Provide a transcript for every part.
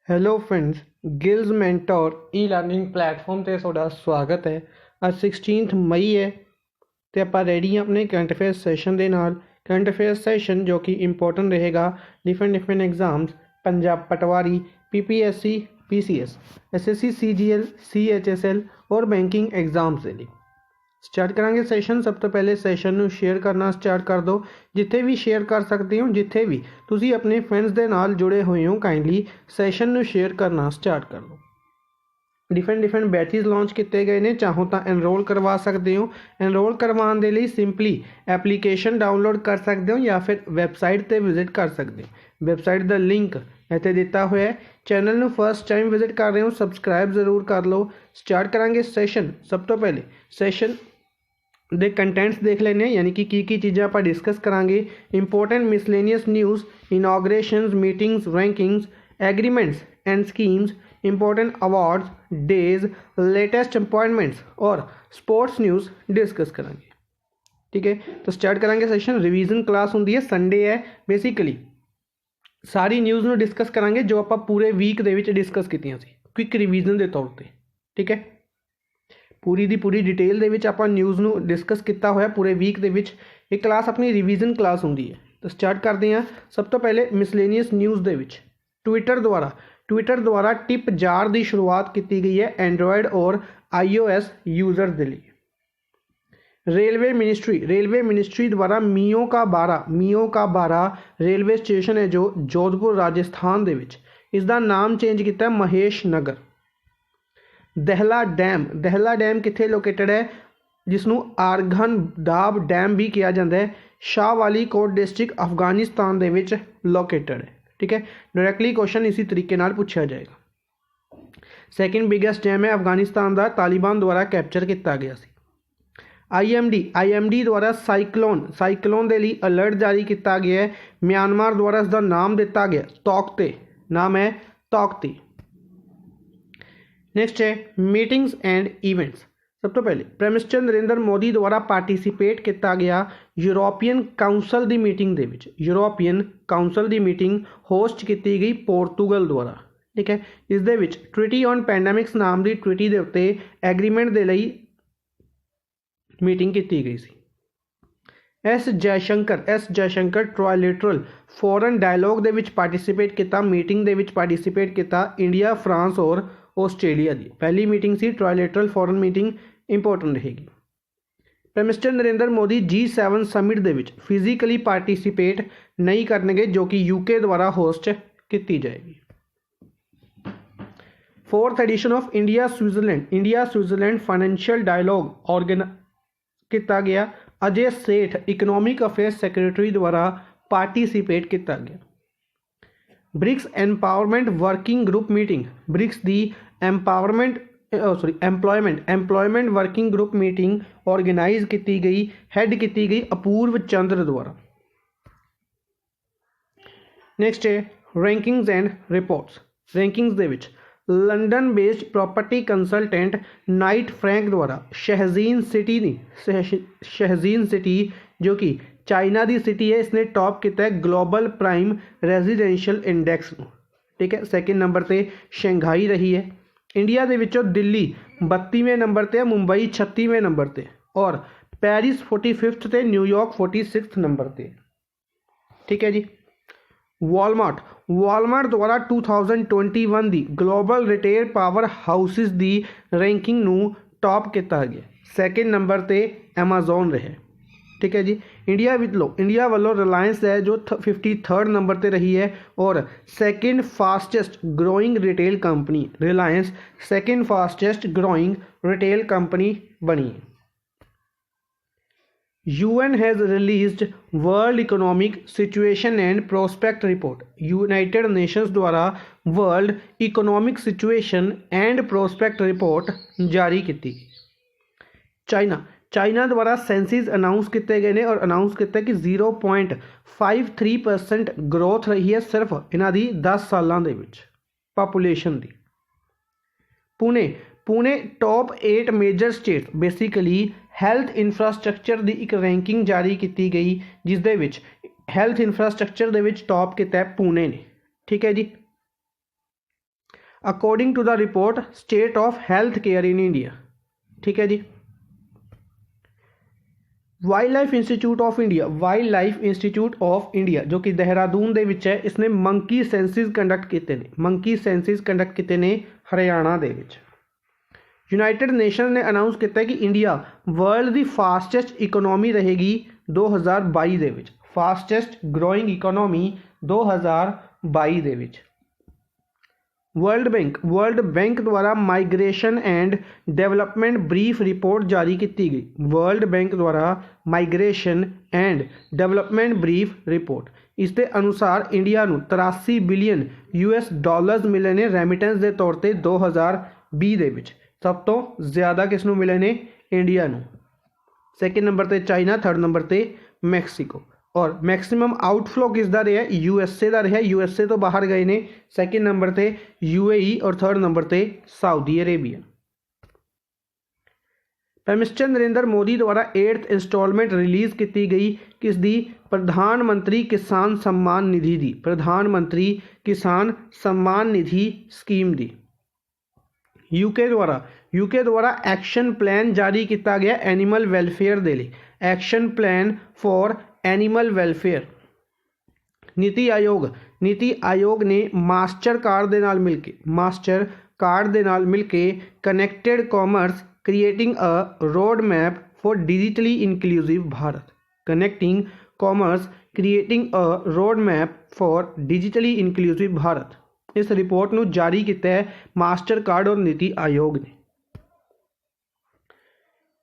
Hello friends, gills mentor e learning platform ਤੇ ਤੁਹਾਡਾ ਸਵਾਗਤ ਹੈ। ਅੱਜ 16 ਮਈ ਹੈ ਤੇ ਆਪਾਂ ਰੈਡੀ ਹਾਂ ਆਪਣੇ ਕਰੰਟ ਅਫੇਅਰ ਸੈਸ਼ਨ ਦੇ ਨਾਲ। ਕਰੰਟ ਅਫੇਅਰ ਸੈਸ਼ਨ ਜੋ ਕਿ ਇੰਪੋਰਟੈਂਟ ਰਹੇਗਾ ਡਿਫਰੈਂਟ ਐਗਜ਼ਾਮਸ ਪੰਜਾਬ ਪਟਵਾਰੀ, ਪੀਪੀਐਸਸੀ, ਪੀਸੀਐਸ, ਐਸਐਸसी, सीजीएल, सीएचएसएल और बैंकिंग एग्जाम्स ਦੇ ਲਈ स्टार्ट करांगे सैशन। सब तो पहले सैशन ਨੂੰ शेयर करना स्टार्ट कर दो, जिथे भी शेयर कर सकते हो, जिथे भी तुसी अपने फ्रेंड्स ਦੇ ਨਾਲ जुड़े हुए हो काइंडली सैशन ਨੂੰ शेयर करना स्टार्ट कर दो। डिफरेंट बैचेस लॉन्च किए गए हैं, चाहो तो एनरोल करवा सकते हो। एनरोल करवाने के लिए सिंपली एप्लीकेशन डाउनलोड कर सकते हो या फिर वैबसाइट पर विजिट कर सकते हो। वैबसाइट का लिंक इतने दिता हुआ है। चैनल में फर्स्ट टाइम विजिट कर रहे हो, सबसक्राइब जरूर कर लो। स्टार्ट करांगे सैशन। सब तो पहले सैशन ਦੇ ਕੰਟੈਂਟਸ ਦੇਖ ਲੈਂਦੇ ਹਾਂ, ਯਾਨੀ ਕਿ ਕੀ ਚੀਜ਼ਾਂ ਆਪਾਂ ਡਿਸਕਸ ਕਰਾਂਗੇ। Important miscellaneous news, inaugurations, meetings, rankings, agreements and schemes, important awards, days, latest appointments और स्पोर्ट्स न्यूज़ डिस्कस करेंगे। ठीक है, तो स्टार्ट करेंगे सैशन। रिवीजन क्लास होंगी है, संडे है। बेसिकली सारी न्यूज़ में डिस्कस करेंगे जो आप पूरे वीक के डिस्कस कीतियां सी, क्विक रिवीजन के तौर पर। ठीक है, पूरी की पूरी डिटेल दे विच आपां न्यूज़ नूं डिस्कस किया होया पूरे वीक दे विच। एक क्लास अपनी रिवीजन क्लास होंदी है। तो स्टार्ट करते हैं। सब तो पहले मिसलेनियस न्यूज़ दे विच ट्विटर द्वारा टिप जार की शुरुआत की गई है एंड्रॉयड और iOS यूजर के लिए। रेलवे मिनिस्ट्री द्वारा मियो का बारा रेलवे स्टेशन है जो जोधपुर राजस्थान दे विच, इसका नाम चेंज किया महेश नगर। दहला डैम कित्थे लोकेटेड है, जिसनों आर्गन दाब डैम भी कहा जाता है। शाहवाली कोट डिस्ट्रिक्ट अफगानिस्तान दे विच लोकेटेड है। ठीक है, डायरैक्टली क्वेश्चन इसी तरीके नाल पूछा जाएगा। सैकेंड बिगेस्ट डैम है अफगानिस्तान का, तालिबान द्वारा कैप्चर किया गया सी। IMD द्वारा साइक्लोन के लिए अलर्ट जारी किया गया है। म्यांमार द्वारा इसका नाम दिता गया तौकते, नाम है तौकती। नेक्स्ट है मीटिंग्स एंड इवेंट्स। सब तो पहले प्राइम मिनिस्टर नरेंद्र मोदी द्वारा पार्टिसिपेट किया गया यूरोपियन काउंसल की मीटिंग दे विच। यूरोपियन काउंसल की मीटिंग होस्ट की गई पोर्तुगल द्वारा। ठीक है, इस दे विच ट्रीटी ऑन पैंडेमिक्स नाम की ट्रीटी के उत्ते एग्रीमेंट के लिए मीटिंग की गई सी। S Jaishankar trilateral foreign dialogue दे विच पार्टिसिपेट किया, मीटिंग दे विच पार्टिसिपेट किया। इंडिया, फ्रांस और आस्ट्रेलिया की पहली मीटिंग सी ट्रायलेटरल फॉरेन मीटिंग, इंपोर्टेंट रहेगी। Prime minister Narendra Modi G7 summit दे विच फिजिकली पार्टिसिपेट नहीं करेंगे, जो कि यूके द्वारा होस्ट की जाएगी। Fourth edition of India Switzerland financial dialogue organise किया गया। Ajay Seth economic affairs secretary द्वारा पार्टिसिपेट किया गया। BRICS empowerment working group meeting, BRICS दी employment working group meeting organise की गई, हैड की गई अपूर्व चंद्र द्वारा। नेक्स्ट है rankings and reports. Rankings they which London based property consultant Knight Frank द्वारा शहजीन सिटी जो कि चाइना की सिटी है, इसने टॉप किया है ग्लोबल प्राइम रेजिडेंशियल इंडेक्स। ठीक है, सैकेंड नंबर पर शंघाई रही है। इंडिया के विचों दिल्ली 32वें नंबर पर, मुंबई 36वें नंबर पर और पेरिस 45th ते, न्यूयॉर्क 46th नंबर पर। ठीक है जी। वॉलमार्ट द्वारा 2021 की ग्लोबल रिटेल पावर हाउसिस की रैंकिंग नू टॉप किया गया। सैकेंड नंबर पर एमाजोन रहे। ठीक है जी। इंडिया वालों रिलायंस है जो 53rd नंबर पर रही है और second fastest growing retail company Reliance second fastest growing retail company बनी। UN has released world economic situation and prospect report. United Nations द्वारा world economic situation and prospect report जारी की। चाइना द्वारा senses announce किए गए हैं और announce किया कि 0.53% ग्रोथ रही है सिर्फ इन्हां दी 10 सालों के पापूलेशन की। Pune top 8 major state basically health infrastructure की एक रैंकिंग जारी की गई, जिस दे विच हैल्थ इंफ्रास्ट्रक्चर दे विच टॉप किया पुणे ने। ठीक है जी। According to the report state of health care in India. ठीक है जी। Wild life institute of India, wild life institute of India जो कि देहरादून ਦੇ ਵਿੱਚ ਹੈ, इसने मंकी सेंसिस कंडक्ट ਕੀਤੇ ਨੇ, मंकी सेंसिस कंडक्ट ਕੀਤੇ ਨੇ हरियाणा ਦੇ ਵਿੱਚ। यूनाइटेड नेशन ने अनाउंस किया कि इंडिया वर्ल्ड की फास्टेस्ट इकोनॉमी रहेगी 2022 ਦੇ ਵਿੱਚ, फास्टेस्ट ग्रोइंग इकोनॉमी 2022 ਦੇ ਵਿੱਚ। वर्ल्ड बैंक द्वारा migration and development brief report जारी की गई। वर्ल्ड बैंक द्वारा migration and development brief report, इसके अनुसार इंडिया नूं 83 बिलियन US डॉलर्स मिले ने रैमिटेंस के तौर पर 2020 ਦੇ ਵਿੱਚ। सब तो ज़्यादा किसनों मिले ने? इंडिया नूं। सैकेंड नंबर पर चाइना, थर्ड नंबर पर मैक्सीको। और मैक्सिमम आउटफ्लो किसका रहा? USA का रहा, USA तो बाहर गए ने। सैकेंड नंबर पर UAE और थर्ड नंबर पर Saudi Arabia. Prime minister Narendra Modi द्वारा 8th इंस्टॉलमेंट रिलीज़ की गई किसदी? प्रधानमंत्री किसान सम्मान निधि दी, प्रधानमंत्री किसान सम्मान निधि स्कीम दी। यूके द्वारा एक्शन प्लान जारी किया गया एनीमल वेलफेयर के लिए, action plan for animal welfare. NITI Aayog ने मास्टर कार्ड दे नाल मिलके connected commerce creating a road map for digitally inclusive Bharat, connecting commerce creating a road map for digitally inclusive Bharat. इस रिपोर्ट को जारी किया है मास्टर कार्ड और नीति आयोग ने।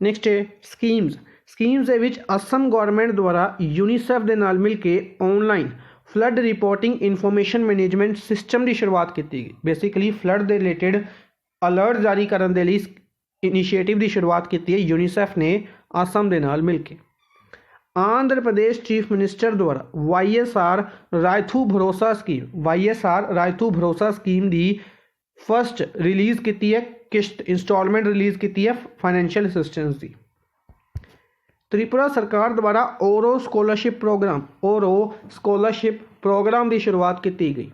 नैक्सट है स्कीम्स के विच असम गौरमेंट द्वारा यूनीसेफ के नाल मिल के online flood reporting information management system की शुरुआत की गई। बेसिकली फ्लड के रिलेटेड अलर्ट जारी करने के लिए इनिशिएटिव की शुरुआत की है यूनीसेफ ने असम के नाल मिल के। आंध्र प्रदेश चीफ मिनिस्टर द्वारा YSR रायथू भरोसा स्कीम की फर्स्ट रिलीज़ की है किश्त, इंस्टॉलमेंट रिलीज़ की है फाइनेंशियल असिस्टेंस की। त्रिपुरा सरकार द्वारा ओरो स्कॉलरशिप प्रोग्राम की शुरुआत की गई।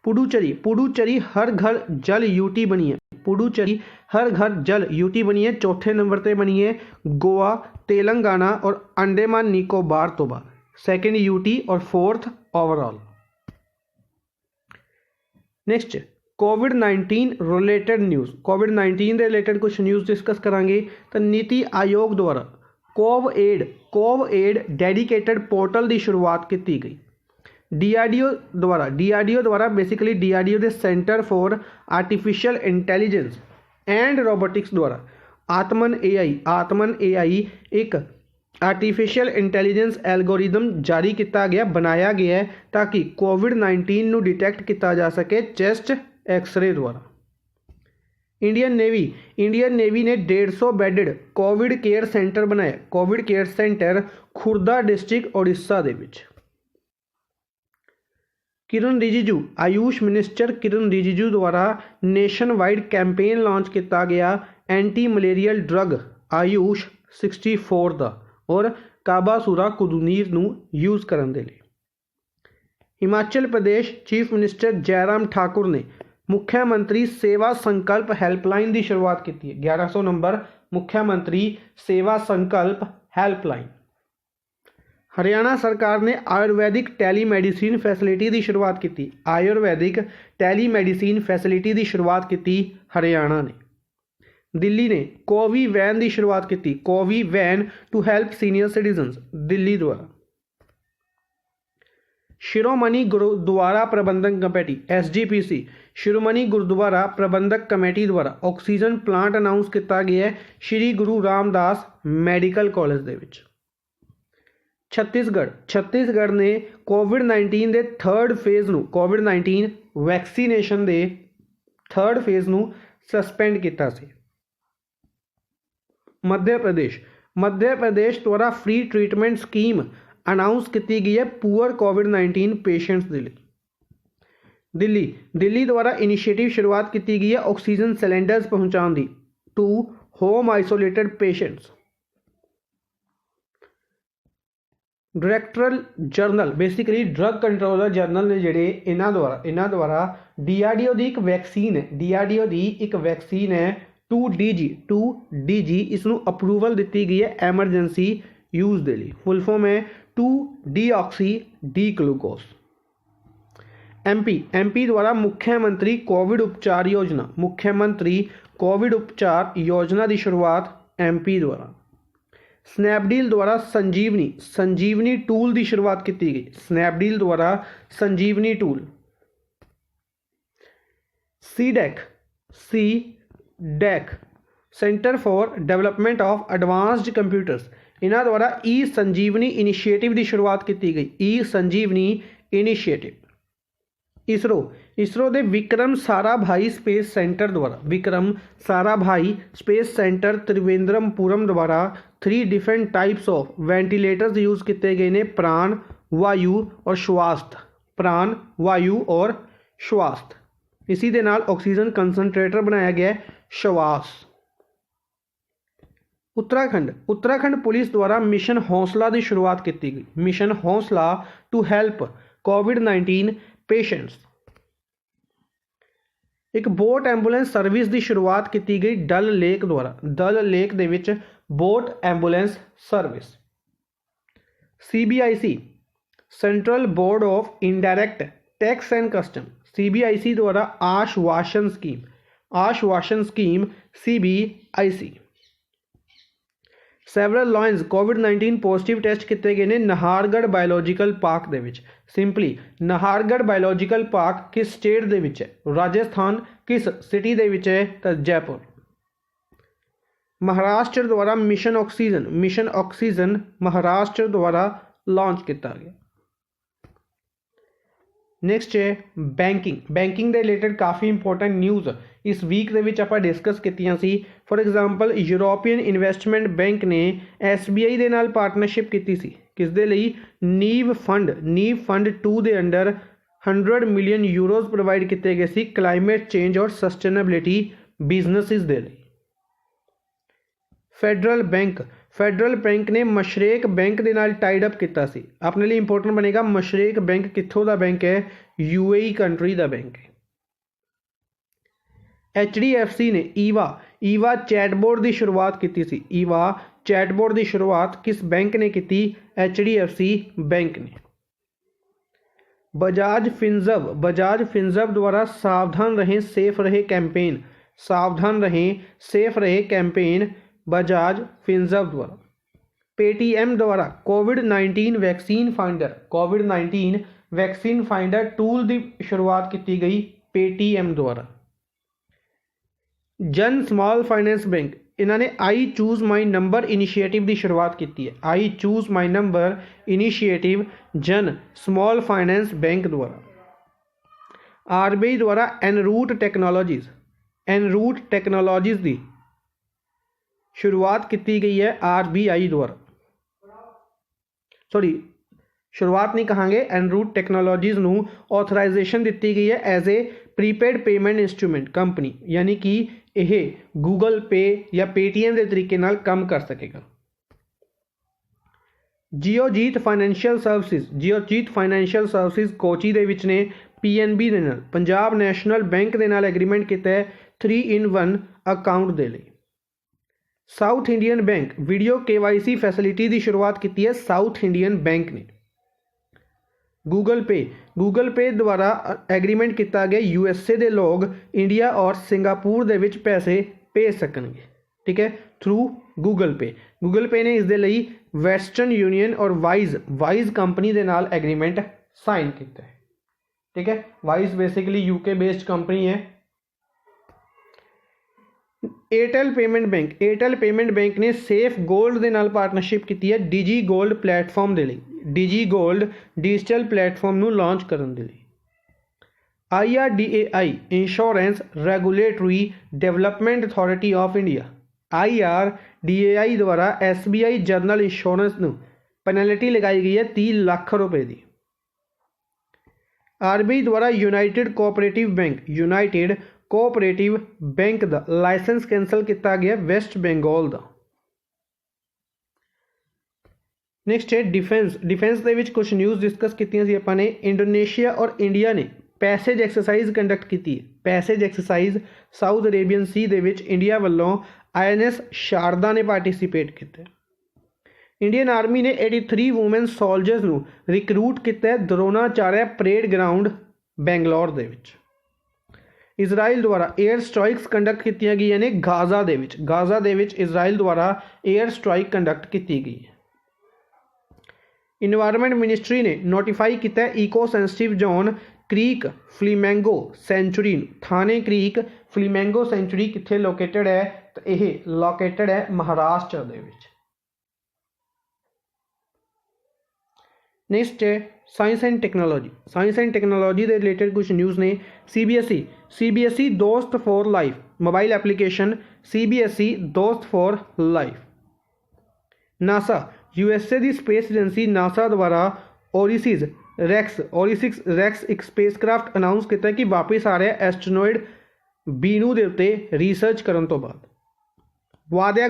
पुडुचेरी हर घर जल यूटी बनी है, पुडुचेरी हर घर जल यूटी बनी है। चौथे नंबर पर बनी है गोवा, तेलंगाना और अंडमान निकोबार तो बाद, सेकेंड यूटी और फोर्थ ओवरऑल। नेक्स्ट कोविड-19 रिलेटेड न्यूज़, कोविड-19 के रिलेटेड कुछ न्यूज़ डिस्कस करांगे। तो नीति आयोग द्वारा कोवएड डेडिकेटेड पोर्टल की शुरुआत की गई। DRDO द्वारा बेसिकली DRDO के centre for artificial intelligence and robotics द्वारा आत्मन AI एक आर्टिफिशियल इंटैलीजेंस एल्गोरिदम जारी किया गया, बनाया गया है ताकि कोविड-19 को डिटेक्ट किया जा सके चेस्ट एक्सरे द्वारा। इंडियन नेवी ने 150 बैडेड कोविड केयर सेंटर बनाया, covid care centre Khurda district Orissa दे विच। किरण रिजिजू, आयुष मिनिस्टर किरण रिजिजू द्वारा नेशन वाइड कैंपेन लॉन्च किया गया एंटी मलेरियल ड्रग आयुष 64 का और काबासूरा कुदुनीर नू यूज़ करने के लिए। हिमाचल प्रदेश चीफ मिनिस्टर जयराम ठाकुर ने मुख्यमंत्री सेवा संकल्प हैल्पलाइन की शुरुआत की है। 1100 नंबर मुख्यमंत्री सेवा संकल्प हैल्पलाइन। हरियाणा सरकार ने आयुर्वैदिक टेलीमेडिसिन फैसिलिटी की शुरुआत की, आयुर्वैदिक टेलीमेडिसिन फैसिलिटी की शुरुआत की हरियाणा ने। दिल्ली ने कोवी वैन की शुरुआत की, Covi van to help senior citizens, Delhi द्वारा। शिरोमणि गुरुद्वारा प्रबंधक कमेटी SGPC, शिरोमणि गुरुद्वारा प्रबंधक कमेटी द्वारा ऑक्सीजन प्लांट अनाउंस किया गया है श्री गुरु रामदास मैडिकल कॉलेज दे विच। छत्तीसगढ़ ने कोविड-19 के थर्ड फेज नू, कोविड-19 वैक्सीनेशन के थर्ड फेज नू सस्पेंड किया सी। मध्य प्रदेश द्वारा फ्री ट्रीटमेंट स्कीम अनाउंस की गई है पुअर कोविड-19 पेशेंट्स के लिए। दिल्ली द्वारा इनिशिएटिव शुरुआत की गई है ऑक्सीजन सिलेंडर्स पहुँचाने की to home isolated patients. Directorate general basically drug controller general ने ਜਿਹੜੇ ਇਹਨਾਂ ਦੁਆਰਾ DRDO ਦੀ ਇੱਕ ਵੈਕਸੀਨ ਹੈ DRDO ਦੀ ਇੱਕ ਵੈਕਸੀਨ ਹੈ 2DG ਇਸ ਨੂੰ ਅਪਰੂਵਲ ਦਿੱਤੀ ਗਈ ਹੈ ਐਮਰਜੈਂਸੀ यूज ਦੇ ਲਈ ਫੁੱਲ ਫਾਰਮ ਹੈ 2-deoxy D-ग्लूकोज। MP द्वारा मुख्यमंत्री कोविड उपचार योजना की शुरुआत MP द्वारा। स्नैपडील द्वारा संजीवनी टूल की शुरुआत की गई। स्नैपडील द्वारा Sanjeevani tool. CDEC centre for development of advanced computers इन्हों द्वारा संजीवनी इनिशिएटिव की शुरुआत की गई। संजीवनी इनिशिएटिव। इसरो के विक्रम साराभाई स्पेस सेंटर द्वारा स्पेस सेंटर त्रिवेंद्रमपुरम द्वारा 3 different types of ventilators use किए गए ने प्राण वायु और श्वास। इसी दे नाल ऑक्सीजन कंसनट्रेटर बनाया गया है श्वास। उत्तराखंड पुलिस द्वारा मिशन हौसला की शुरुआत की गई। मिशन हौसला टू हैल्प कोविड-19 पेशेंट्स। एक बोट एंबूलेंस सर्विस की शुरुआत की गई डल लेक द्वारा। डल लेक दे विच boat ambulance service. CBIC central board of indirect tax and custom. CBIC द्वारा Aashwasan scheme CBIC। Several lions कोविड-19 पॉजिटिव टेस्ट किए गए ने नाहरगढ़ बायोलॉजिकल पार्क दे विच। सिंपली नाहरगढ़ बायोलॉजिकल पार्क किस स्टेट दे विच है? राजस्थान। किस सिटी दे विच है? तो जयपुर। महाराष्ट्र द्वारा मिशन ऑक्सीजन महाराष्ट्र द्वारा लॉन्च किया गया। नैक्सट है बैंकिंग के रिलेटेड काफ़ी इंपॉर्टेंट न्यूज़ इस वीक के विच आपां डिस्कस कीतियां सी। For example European investment bank ने SBI दे नाल पार्टनरशिप की सी किस दे लई? नीव फंड 2 दे अंडर 100 मिलियन यूरोज प्रोवाइड किए गए सी क्लाइमेट चेंज और सस्टेनेबिलिटी बिजनेसिस दे लई। फेडरल बैंक ने मशरेक बैंक के नाल टाइड अप किया सी। अपने लिए इंपॉर्टेंट बनेगा मशरेक बैंक कित्थों का बैंक है? UAE कंट्री का बैंक है। HDFC ने ईवा चैटबोर्ड की शुरुआत की सी। ईवा चैटबोर्ड की शुरुआत किस बैंक ने की? HDFC बैंक ने। बजाज फिनजब द्वारा सावधान रहें सेफ रहे कैंपेन बजाज फिनजब द्वारा। पेटीएम द्वारा कोविड-19 वैक्सीन फाइंडर टूल की शुरुआत की गई पेटीएम द्वारा। जन स्मॉल फाइनेंस बैंक इन्होंने I choose my number initiative की शुरुआत की है। I choose my number initiative Jana small finance bank द्वारा। RBI द्वारा एनरूट टेक्नोलॉजीज की शुरुआत की गई है। RBI द्वारा शुरुआत नहीं कहांगे एनरूट टेक्नोलॉजीज नू ऑथराइजेशन दी गई है as a prepaid payment instrument company, यानी कि यह गूगल पे या पेटीएम के तरीके नाल काम कर सकेगा। जियोजीत फाइनैंशियल सर्विसेज कोची दे विच ने PNB दे नाल पंजाब नैशनल बैंक दे नाल एग्रीमेंट किया है 3-in-1 अकाउंट दे लई। South Indian bank video KYC facility की शुरुआत की है साउथ इंडियन बैंक ने। गूगल पे द्वारा एग्रीमेंट किया गया USA के लोग इंडिया और सिंगापुर दे विच पैसे भेज सकेंगे, ठीक है, थ्रू गूगल पे ने इस दे लई वेस्टर्न यूनियन और वाइज कंपनी के नाल एग्रीमेंट साइन किया है, ठीक है। Wise basically UK based company है। एयरटेल पेमेंट बैंक ने सेफ गोल्ड के नाल पार्टनरशिप की है डिजी गोल्ड प्लेटफॉर्म के लिए। डिजी गोल्ड डिजिटल प्लेटफॉर्म नू लॉन्च करने के लिए। IRDAI insurance regulatory development authority of India IRDAI द्वारा SBI जनरल इंश्योरेंस नू पेनल्टी लगाई गई है 30 लाख रुपए की। RBI द्वारा यूनाइटेड कोऑपरेटिव बैंक का लाइसेंस कैंसल किया गया वेस्ट बंगाल का। ਨੈਕਸਟ ਹੈ ਡਿਫੈਂਸ। ਡਿਫੈਂਸ ਦੇ ਵਿੱਚ ਕੁਝ ਨਿਊਜ਼ ਡਿਸਕਸ ਕੀਤੀਆਂ ਸੀ ਆਪਾਂ ਨੇ। ਇੰਡੋਨੇਸ਼ੀਆ ਔਰ ਇੰਡੀਆ ਨੇ ਪੈਸੇਜ ਐਕਸਰਸਾਈਜ਼ ਕੰਡਕਟ ਕੀਤੀ ਹੈ। ਪੈਸੇਜ ਐਕਸਰਸਾਈਜ਼ ਸਾਊਥ ਅਰੇਬੀਅਨ ਸੀ ਦੇ ਵਿੱਚ ਇੰਡੀਆ ਵੱਲੋਂ INS ਸ਼ਾਰਦਾ ਨੇ ਪਾਰਟੀਸਿਪੇਟ ਕੀਤਾ। ਇੰਡੀਅਨ ਆਰਮੀ ਨੇ 83 ਵੂਮੈਨ ਸੋਲਜਰਸ ਨੂੰ ਰਿਕਰੂਟ ਕੀਤਾ ਦਰੋਨਾਚਾਰਿਆ ਪਰੇਡ ਗਰਾਊਂਡ ਬੈਂਗਲੌਰ ਦੇ ਵਿੱਚ। ਇਜ਼ਰਾਈਲ ਦੁਆਰਾ ਏਅਰ ਸਟ੍ਰਾਈਕਸ ਕੰਡਕਟ ਕੀਤੀਆਂ ਗਈਆਂ ਨੇ ਗਾਜ਼ਾ ਦੇ ਵਿੱਚ। ਗਾਜ਼ਾ ਦੇ ਵਿੱਚ ਇਜ਼ਰਾਈਲ ਦੁਆਰਾ ਏਅਰ ਸਟ੍ਰਾਈਕ ਕੰਡਕਟ ਕੀਤੀ ਗਈ ਹੈ। ਇਨਵਾਇਰਨਮੈਂਟ ਮਿਨਿਸਟਰੀ ਨੇ ਨੋਟੀਫਾਈ ਕੀਤਾ eco sensitive zone creek flamingo sanctuary ਨੂੰ। ਥਾਣੇ ਕ੍ਰੀਕ ਫਲੀਮੈਂਗੋ ਸੈਂਚੁਰੀ ਕਿੱਥੇ ਲੋਕੇਟਡ ਹੈ? ਤਾਂ ਇਹ ਲੋਕੇਟਡ ਹੈ ਮਹਾਰਾਸ਼ਟਰ ਦੇ ਵਿੱਚ। ਨੈਕਸਟ ਹੈ science and technology. Science and technology ਦੇ ਰਿਲੇਟਡ ਕੁਝ ਨਿਊਜ਼ ਨੇ। CBSE ਦੋਸਤ for life mobile application CBSE ਦੋਸਤ for life. NASA USA the space agency NASA ਦੁਆਰਾ ਓਰੀਸਿਸ ਰੈਕਸ ਇੱਕ ਸਪੇਸਕ੍ਰਾਫਟ ਅਨਾਊਂਸ ਕੀਤਾ ਕਿ ਵਾਪਸ ਆ ਰਿਹਾ ਐਸਟਰੋਇਡ ਬੀਨੂ ਦੇ ਉੱਤੇ ਰਿਸਰਚ ਕਰਨ ਤੋਂ ਬਾਅਦ। ਵਾਦਿਆ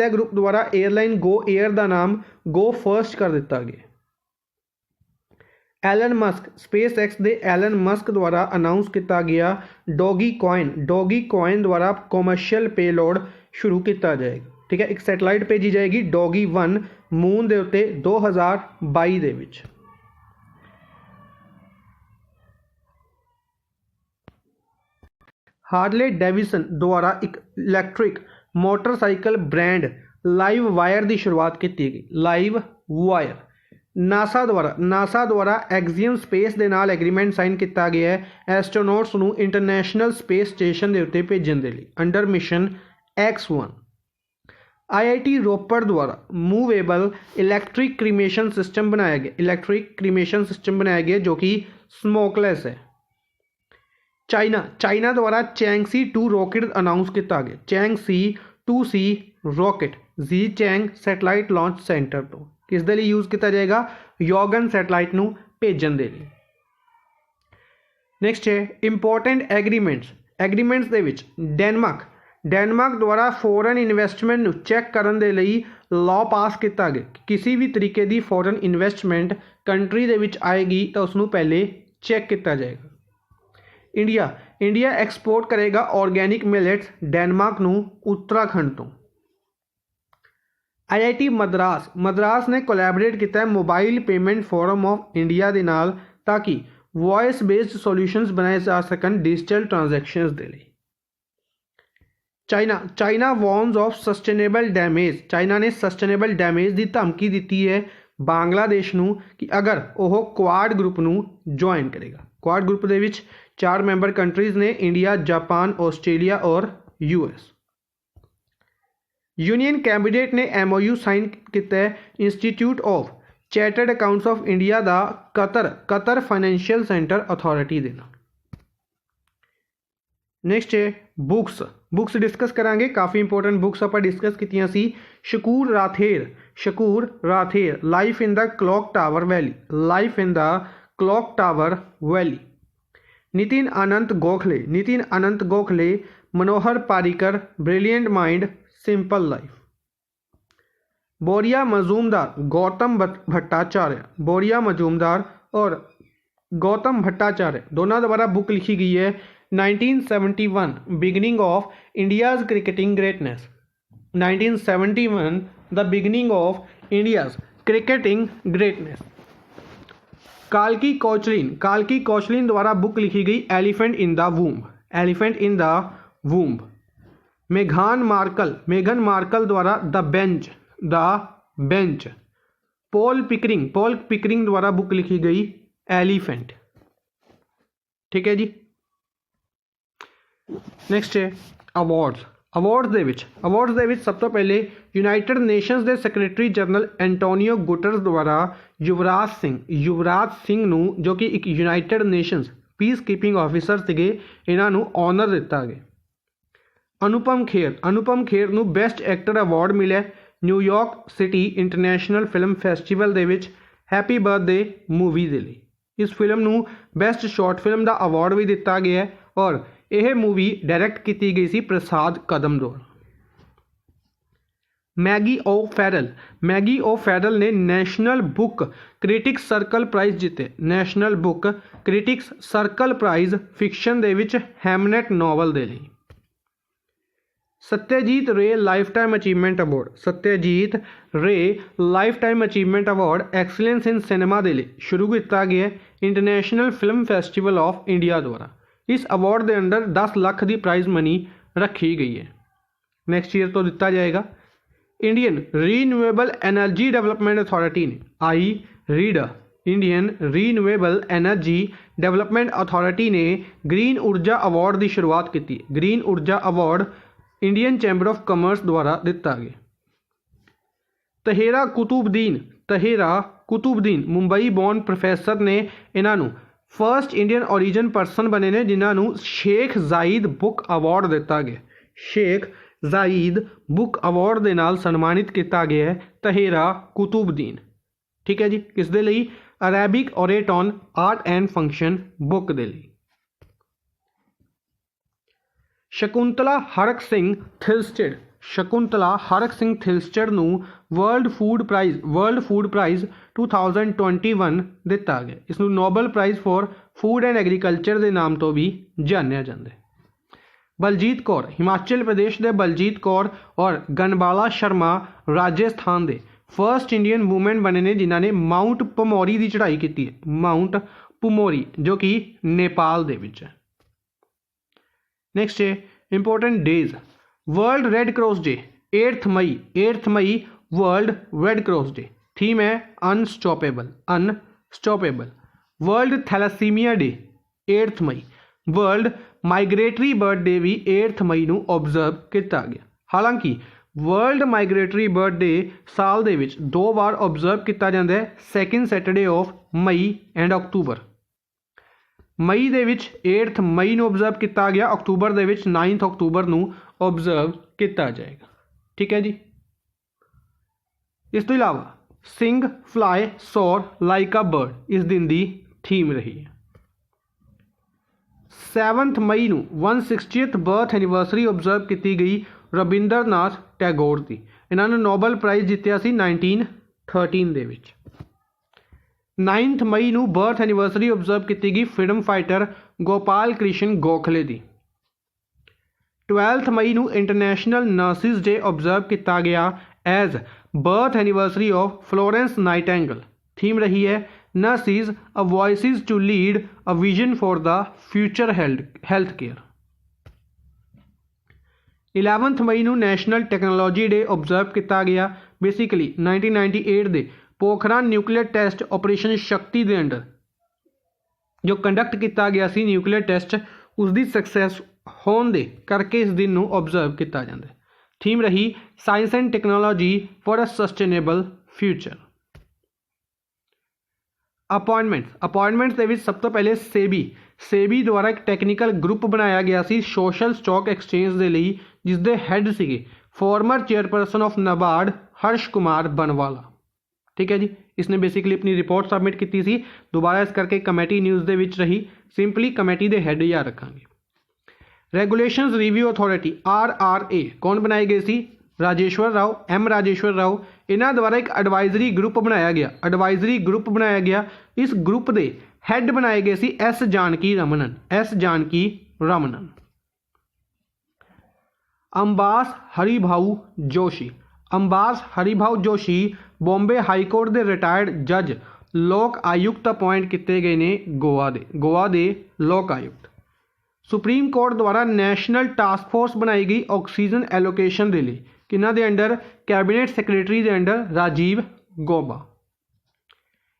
ਗਰੁੱਪ ਦੁਆਰਾ 에ਅਰਲਾਈਨ ਗੋ 에ਅਰ ਦਾ ਨਾਮ ਗੋ ਫਰਸਟ ਕਰ ਦਿੱਤਾ ਗਿਆ। ਐਲਨ ਮਸਕ SpaceX ਦੇ ਐਲਨ ਮਸਕ ਦੁਆਰਾ ਅਨਾਊਂਸ ਕੀਤਾ ਗਿਆ ਡੌਗੀ ਕੋਇਨ ਦੁਆਰਾ ਕਮਰਸ਼ੀਅਲ ਪੇਲੋਡ ਸ਼ੁਰੂ ਕੀਤਾ ਜਾਏਗਾ। ਠੀਕ ਹੈ, ਇੱਕ ਸੈਟੇਲਾਈਟ ਭੇਜੀ ਜਾਏਗੀ ਡੌਗੀ 1 ਮੂਨ ਦੇ ਉੱਤੇ 2022 ਦੇ ਵਿੱਚ। ਹਾਰਲੇ ਡੇਵਿਡਸਨ ਦੁਆਰਾ ਇੱਕ electric motorcycle brand live wire ਦੀ ਸ਼ੁਰੂਆਤ ਕੀਤੀ ਗਈ। Live wire. ਨਾਸਾ ਦੁਆਰਾ ਐਕਸੀਅਮ ਸਪੇਸ ਦੇ ਨਾਲ ਐਗਰੀਮੈਂਟ ਸਾਈਨ ਕੀਤਾ ਗਿਆ ਹੈ ਐਸਟਰੋਨੌਟਸ ਨੂੰ ਇੰਟਰਨੈਸ਼ਨਲ ਸਪੇਸ ਸਟੇਸ਼ਨ ਦੇ ਉੱਤੇ ਭੇਜਣ ਦੇ ਲਈ under mission X1। IIT Ropar ਦੁਆਰਾ ਮੂਵੇਬਲ ਇਲੈਕਟ੍ਰਿਕ ਕ੍ਰੀਮੇਸ਼ਨ ਸਿਸਟਮ ਬਣਾਇਆ ਗਿਆ ਜੋ ਕਿ ਸਮੋਕਲੈਸ ਹੈ। ਚਾਈਨਾ ਦੁਆਰਾ ਚੈਂਗਸੀ 2 ਰੌਕਟ ਅਨਾਊਂਸ ਕੀਤਾ ਗਿਆ। Changxi 2C rocket Xichang satellite launch centre ਤੋਂ ਕਿਸ ਦੇ ਲਈ ਯੂਜ਼ ਕੀਤਾ ਜਾਏਗਾ? ਯੋਗਨ ਸੈਟੇਲਾਈਟ ਨੂੰ ਭੇਜਣ ਦੇ ਲਈ। ਨੈਕਸਟ ਹੈ ਇੰਪੋਰਟੈਂਟ ਐਗਰੀਮੈਂਟਸ ਦੇ ਵਿੱਚ ਡੈਨਮਾਰਕ ਦੁਆਰਾ ਫੋਰਨ ਇਨਵੈਸਟਮੈਂਟ ਨੂੰ ਚੈੱਕ ਕਰਨ ਦੇ ਲਈ ਲਾਅ ਪਾਸ ਕੀਤਾ ਗਿਆ। ਕਿਸੇ ਵੀ ਤਰੀਕੇ ਦੀ ਫੋਰਨ ਇਨਵੈਸਟਮੈਂਟ ਕੰਟਰੀ ਦੇ ਵਿੱਚ ਆਏਗੀ ਤਾਂ ਉਸ ਨੂੰ ਪਹਿਲੇ ਚੈੱਕ ਕੀਤਾ ਜਾਏਗਾ। ਇੰਡੀਆ ਐਕਸਪੋਰਟ ਕਰੇਗਾ ਆਰਗੈਨਿਕ ਮਿਲਟਸ ਡੈਨਮਾਰਕ ਨੂੰ ਉੱਤਰਾਖੰਡ ਤੋਂ। IIT ਮਦਰਾਸ ਨੇ ਕੋਲੈਬੋਰੇਟ ਕੀਤਾ mobile payment forum of India ਦੇ ਨਾਲ ਤਾਂ ਕਿ ਵੌਇਸ ਬੇਸਡ ਸੋਲਿਊਸ਼ਨਸ ਬਣਾਏ ਜਾ ਸਕਣ ਡਿਜੀਟਲ ਟ੍ਰਾਂਜੈਕਸ਼ਨਸ ਦੇ ਲਈ। China warns of sustainable damage. China ਨੇ ਸਸਟੇਨੇਬਲ ਡੈਮੇਜ ਦੀ ਧਮਕੀ ਦਿੱਤੀ ਹੈ ਬਾਂਗਲਾਦੇਸ਼ ਨੂੰ ਕਿ ਅਗਰ ਉਹ ਕੁਆਡ ਗਰੁੱਪ ਨੂੰ ਜੁਆਇਨ ਕਰੇਗਾ। ਕੁਆਡ ਗਰੁੱਪ ਦੇ ਵਿੱਚ 4 ਮੈਂਬਰ ਕੰਟਰੀਜ਼ ਨੇ ਇੰਡੀਆ, ਜਾਪਾਨ, ਆਸਟ੍ਰੇਲੀਆ ਔਰ US। ਯੂਨੀਅਨ ਕੈਬਨਿਟ ਨੇ MOU ਸਾਈਨ ਕੀਤਾ ਹੈ institute of chartered accounts of India ਦਾ ਕਤਰ ਫਾਈਨੈਂਸ਼ੀਅਲ ਸੈਂਟਰ ਅਥਾਰਟੀ ਦੇ ਨਾਲ। ਨੈਕਸਟ ਹੈ ਬੁੱਕਸ ਡਿਸਕਸ ਕਰਾਂਗੇ। ਕਾਫੀ ਇੰਪੋਰਟੈਂਟ ਬੁੱਕਸ ਆਪਾਂ ਡਿਸਕਸ ਕੀਤੀਆਂ ਸੀ। Shakoor Rather life in the clock tower valley. Nitin Anand Gokhale Manohar Parrikar brilliant mind simple life. Boria Majumdar और गौतम भट्टाचार्य दोनों द्वारा बुक लिखी गई है 1971 beginning of India's cricketing greatness. 1971 the beginning of India's cricketing greatness. काल्की कौचलिन द्वारा बुक लिखी गई एलिफेंट इन द वूम्ब। मेघन मार्कल द्वारा द बेंच। पॉल पिकरिंग द्वारा बुक लिखी गई एलिफेंट। ठीक है जी। नेक्स्ट है अवार्ड्स दे विच सब तो पहले यूनाइटेड नेशंस के सैक्रटरी जनरल एंटोनियो गुटरस द्वारा युवराज सिंह नूं जो कि एक United Nations peace keeping officer थे इन्हां नूं ऑनर दिता गया। अनुपम खेर नूं बेस्ट एक्टर अवार्ड मिले New York city international film festival दे विच हैप्पी बर्थडे मूवी दे लई। इस फिल्म नूं बेस्ट शॉर्ट फिल्म का अवार्ड भी दिता गया है और यह मूवी डायरैक्ट की गई सी प्रसाद कदम द्वारा। मैगी ओ फैरल ने national book critics circle prize जिते। National book critics circle prize fiction दे विच हैमनेट नॉवल दे लई। Satyajit Ray lifetime achievement award. Satyajit Ray lifetime achievement award excellence in cinema दे लई शुरू किया गया international film festival of India द्वारा। इस अवार्ड के अंडर 10 लाख की प्राइज़ मनी रखी गई है। नैक्सट ईयर तो दिता जाएगा। Indian renewable energy development authority ने IREDA Indian renewable energy development authority ने ग्रीन ऊर्जा अवार्ड की शुरुआत की। Green Urja award Indian chamber of commerce द्वारा दिता गया। तहेरा कुतुबुद्दीन मुंबई बॉर्न प्रोफैसर ने इन्हों फर्स्ट इंडियन ओरीजन परसन बने ने जिन्होंने शेख जायद बुक अवार्ड दिता गया। शेख जायद बुक अवार्ड के नाल सन्मानित किया गया है तहेरा कुतुबुद्दीन। ठीक है जी, किस दे लई? Arabic oration art and function book दे लई। शकुंतला हरक सिंह थिलस्टेड नूं वर्ल्ड फूड प्राइज़ 2021 दिता गया। इसनूं Nobel prize for food and agriculture के नाम तो भी जानिया जाता है। बलजीत कौर हिमाचल प्रदेश के बलजीत कौर और गनबाला शर्मा राजस्थान के फर्स्ट इंडियन वूमेन बने ने जिन्हों ने माउंट पमोरी की चढ़ाई की है। माउंट पमोरी जो कि नेपाल दे विच है। नैक्सट है important days. World red cross day 8 मई world red cross day. Theme है अनस्टॉपेबल। वर्ल्ड थैलासीमिया डे 8 मई। वर्ल्ड माइग्रेटरी बर्ड डे भी 8 मई को ऑबजर्व किया गया। हालांकि वर्ल्ड माइग्रेटरी बर्ड डे साल दे विच 2 बार ऑबजर्व किया जाता है, second Saturday of May and October. मई दे विच 8 मई को ऑबजर्व किया गया, अक्तूबर दे विच 9 अक्तूबर को ऑबजर्व किया जाएगा। ठीक है जी। इस तो इलावा sing fly soar like a bird इस दिन की थीम रही है। 7 मई को 160th बर्थ एनिवर्सरी ऑबजर्व की गई रविंद्रनाथ टैगोर की। इन्होंने नोबल प्राइज़ जितया सी 1913 दे विच। 9 मई को बर्थ एनिवर्सरी ऑबजर्व की गई फ्रीडम फाइटर गोपाल कृष्ण गोखले की। 12 मई को इंटरनेशनल नर्सिस डे ऑबजर्व किया गया as birth anniversary of Florence Nightingale. Theme रही है nurses a voices to lead a vision for the future health care. 11 मई को नैशनल टैक्नोलॉजी डे ऑबजर्व किया गया। बेसिकली 1998 के पोखरान न्यूक्लियर टेस्ट ऑपरेशन शक्ति के अंडर जो कंडक्ट किया गया सी न्यूक्लियर टेस्ट उसकी सक्सैस होने दे करके इस दिन को ऑबजर्व किया जाता है। थीम रही science and technology for a sustainable future. Appointments के सब तो पहले सेबी द्वारा एक टैक्नीकल ग्रुप बनाया गया सी सोशल स्टॉक एक्सचेंज के लिए जिसके हैड से farmer chairperson of NABARD Harsh Kumar बनवाला। ठीक है जी। इसने बेसिकली अपनी रिपोर्ट सबमिट की सी। दोबारा इस करके कमेटी न्यूज़ के विच रही, सिंपली कमेटी के हैड याद रखांगे। रेगुलेशंस रिव्यू अथॉरिटी RRA कौन बनाए गए सी? राजेश्वर राव। इन्हों द्वारा एक एडवाइजरी ग्रुप बनाया गया। इस ग्रुप के हैड बनाए गए सी S जानकी रमनन। अंबास हरिभाऊ जोशी बॉम्बे हाईकोर्ट के रिटायर्ड जज लोक आयुक्त अपॉइंट किए गए ने गोवा के लोक आयुक्त। सुप्रीम कोर्ट द्वारा नैशनल टास्क फोर्स बनाई गई ऑक्सीजन एलोकेशन के लिए किन्हां दे अंडर? कैबिनेट सैकटरी के अंडर राजीव गौबा।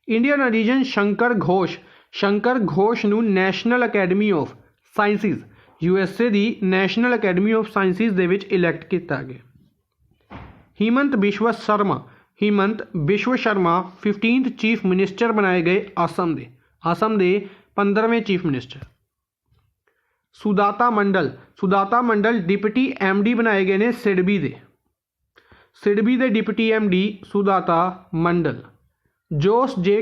इंडियन ओरीजन शंकर घोष नूं national academy of sciences USA की नैशनल अकैडमी ऑफ साइंसिस दे विच इलैक्ट किया गया। Himanta Biswa Sharma 15th chief minister बनाए गए आसम के 15वें चीफ मिनिस्टर। सुदाता मंडल डिप्टी MD बनाए गए ने सिडबी के डिप्टी MD सुदाता मंडल। Jose J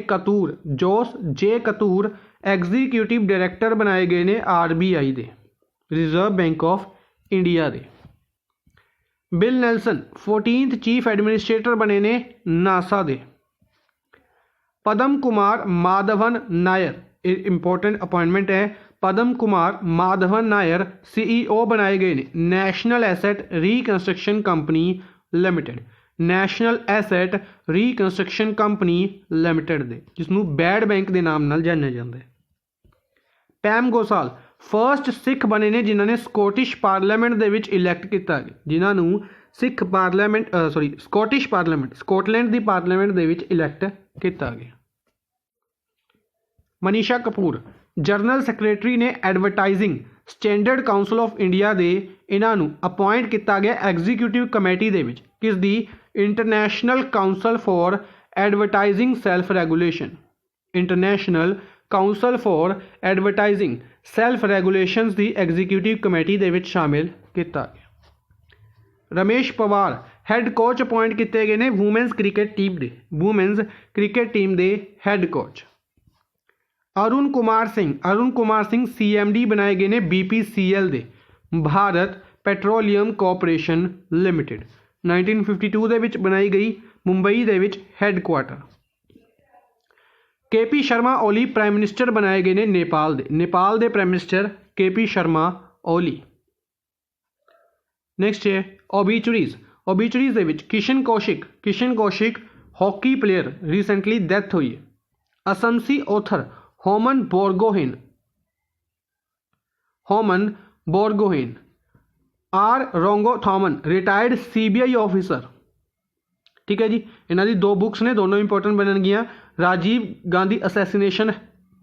Kattoor executive director बनाए गए ने RBI के रिजर्व बैंक ऑफ इंडिया के। Bill Nelson 14th chief administrator बने ने नासा दे। पदम कुमार माधवन नायर इंपॉर्टेंट अपॉइंटमेंट है, पदम कुमार माधवन नायर CEO बनाए गए ने national asset reconstruction company limited, national asset reconstruction company limited दे, जिसनों बैड बैंक के नाम नाल जानिया जाता है। पैम गोसाल फर्स्ट सिख बने ने जिन्होंने स्कॉटिश पार्लीमेंट दे विच इलैक्ट किया गया, जिन्होंने Sikh parliament Scottish parliament Scotland की पार्लीमेंट दे विच इलैक्ट किया गया। मनीषा कपूर जनरल सैकटरी ने advertising standard council of India दे इन्हों अपॉइंट किया गया एग्जीक्यूटिव कमेटी दे विच, किस दी international council for advertising self regulation, international council for advertising self regulation की एग्जीक्यूटिव कमेटी दे विच शामिल किया गया। Ramesh Powar head coach appoint किए गए ने वूमेंस क्रिकेट टीम दे, वूमेंस क्रिकेट टीम दे head coach. Arun Kumar Singh CMD बनाए गए ने BPCL दे, भारत पेट्रोलियम कॉरपोरेशन लिमिटेड, 1952 दे विच बनाई गई, मुंबई दे विच headquarter. KP Sharma Oli prime minister बनाए गए ने नेपाल दे prime minister KP Sharma Oli. Next है ओबीचुरीज दे विच Kishan Kaushik hockey player recently death हुई है। Assamese author Homen Borgohain. R Ragothaman retired CBI officer. ठीक है जी, इन्हों की 2 बुक्स ने, दोनों इंपोर्टेंट बनन गियां। राजीव गांधी असैसीनेशन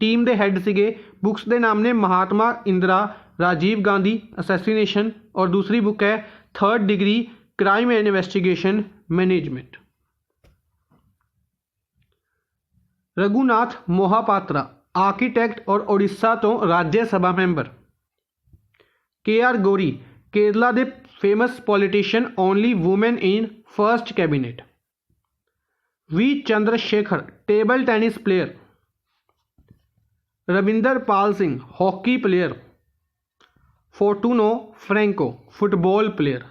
टीम के हैड सीगे, बुक्स के नाम ने महात्मा इंदिरा, राजीव गांधी असैसीनेशन, और दूसरी बुक है 3rd degree crime and investigation management. Raghunath Mohapatra architect और उड़ीसा तो राज्यसभा मैंबर। KR गौरी केरला के famous politician, only women in first cabinet. V Chandrasekhar table tennis player. Ravinder Pal Singh hockey player. Fortunato Franco football player.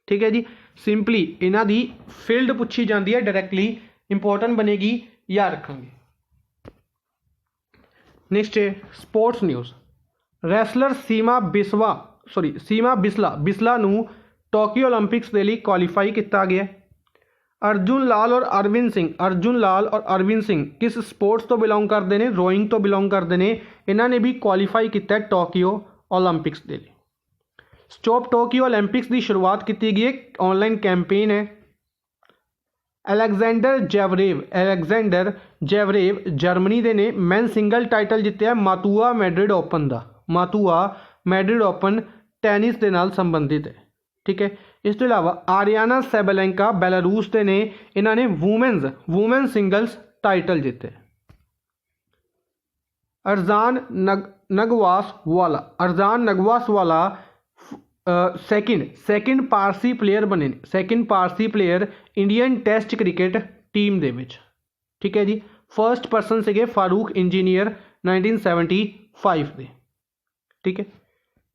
ठीक है जी, सिंपली इन्हां दी फील्ड पूछी जाती है, डायरैक्टली इंपॉर्टेंट बनेगी, याद रखेंगे। नेक्स्ट है स्पोर्ट्स न्यूज़। रैसलर सीमा बिस्ला नूं टोक्यो ओलंपिक्स के लिए क्वालीफाई किया गया। अर्जुन लाल और अरविंद सिंह किस स्पोर्ट्स तो बिलोंग करते हैं? रोइंग तो बिलोंग करते हैं। इन्होंने भी क्वालीफाई किया टोक्यो ओलंपिक्स के लिए। स्टॉप टोक्यो ओलंपिक्स की शुरुआत की गई है, ऑनलाइन कैंपेन है। अलेक्जेंडर जेवरेव जर्मनी के ने मैन सिंगल टाइटल जितया मातुआ मैड्रिड ओपन का। मातुआ मैड्रिड ओपन टेनिस के नाल संबंधित है। ठीक है, इस तो इलावा आरियाना सैबलेंका बेलारूस के ने, इन्होंने वूमेन सिंगल्स टाइटल जीते। Arzan Nagwaswalla second Parsi player बने, second Parsi player Indian test cricket team दे विच। ठीक है जी, फर्स्ट पर्सन से फारूक इंजीनियर 1975 दे। ठीक है,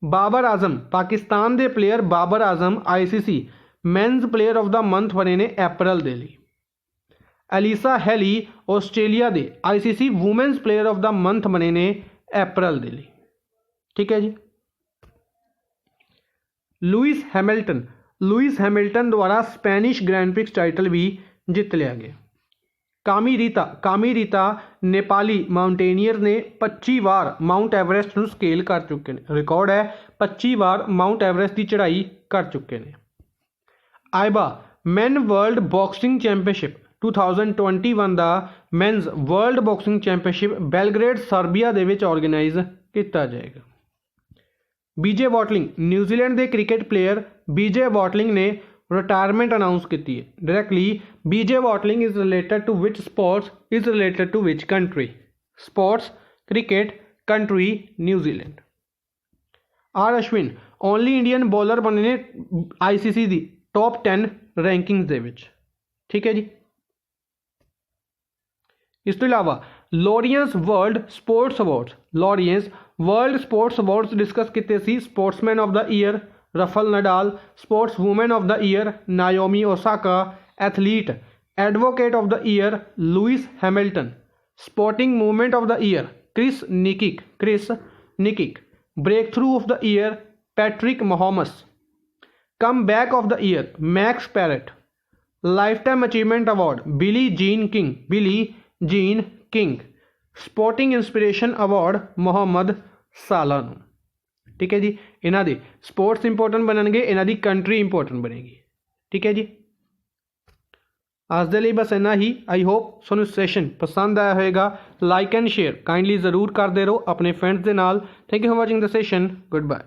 बाबर आजम पाकिस्तान के player Babar Azam ICC men's player of the month बने ने अप्रैल दे लिए। एलिसा हैली ऑस्ट्रेलिया के ICC women's player of the month बने ने अप्रैल दे लिए। ठीक है जी, लुइस हैमिल्टन द्वारा स्पेनिश ग्रैंड प्रिक्स टाइटल भी जीत लिया गया। कामी रीता नेपाली माउंटेनियर ने 25 बार माउंट एवरेस्ट को स्केल कर चुके हैं। रिकॉर्ड है 25 बार माउंट एवरेस्ट की चढ़ाई कर चुके हैं। आइबा मैन वर्ल्ड बॉक्सिंग चैंपीयनशिप 2021 का men's world boxing championship Belgrade Serbia दे विच ऑर्गेनाइज किया जाएगा। BJ वॉटलिंग न्यूजीलैंड के क्रिकेट प्लेयर BJ वॉटलिंग ने रिटायरमेंट अनाउंस की है। Directly BJ Watling is related to which sports, is related to which country? Sports cricket, country New Zealand. R Ashwin only Indian bowler बने ने ICC की top 10 ranking दे विच। ठीक है जी, इस तो इलावा Laureus world sports awards discuss किए सी। Sportsman of the year Rafael Nadal. Sports women of the year Naomi Osaka. Athlete advocate of the year Lewis Hamilton. Sporting movement of the year Chris Nikic. Breakthrough of the year Patrick Mahomes. Comeback of the year Max Parrott. Lifetime achievement award Billie Jean King. Sporting inspiration award Mohamed Salah नूं। ठीक है जी, इन्हां दी sports important बननगे, इन्हां दी country important बनेगी। ठीक है जी, आज दे लिए बस इन्ना ही। आई होप तुहानूं सैशन पसंद आया होएगा। लाइक एंड शेयर काइंडली जरूर करते रहो अपने फ्रेंड्स के नाल। Thank you for watching the session. Good bye.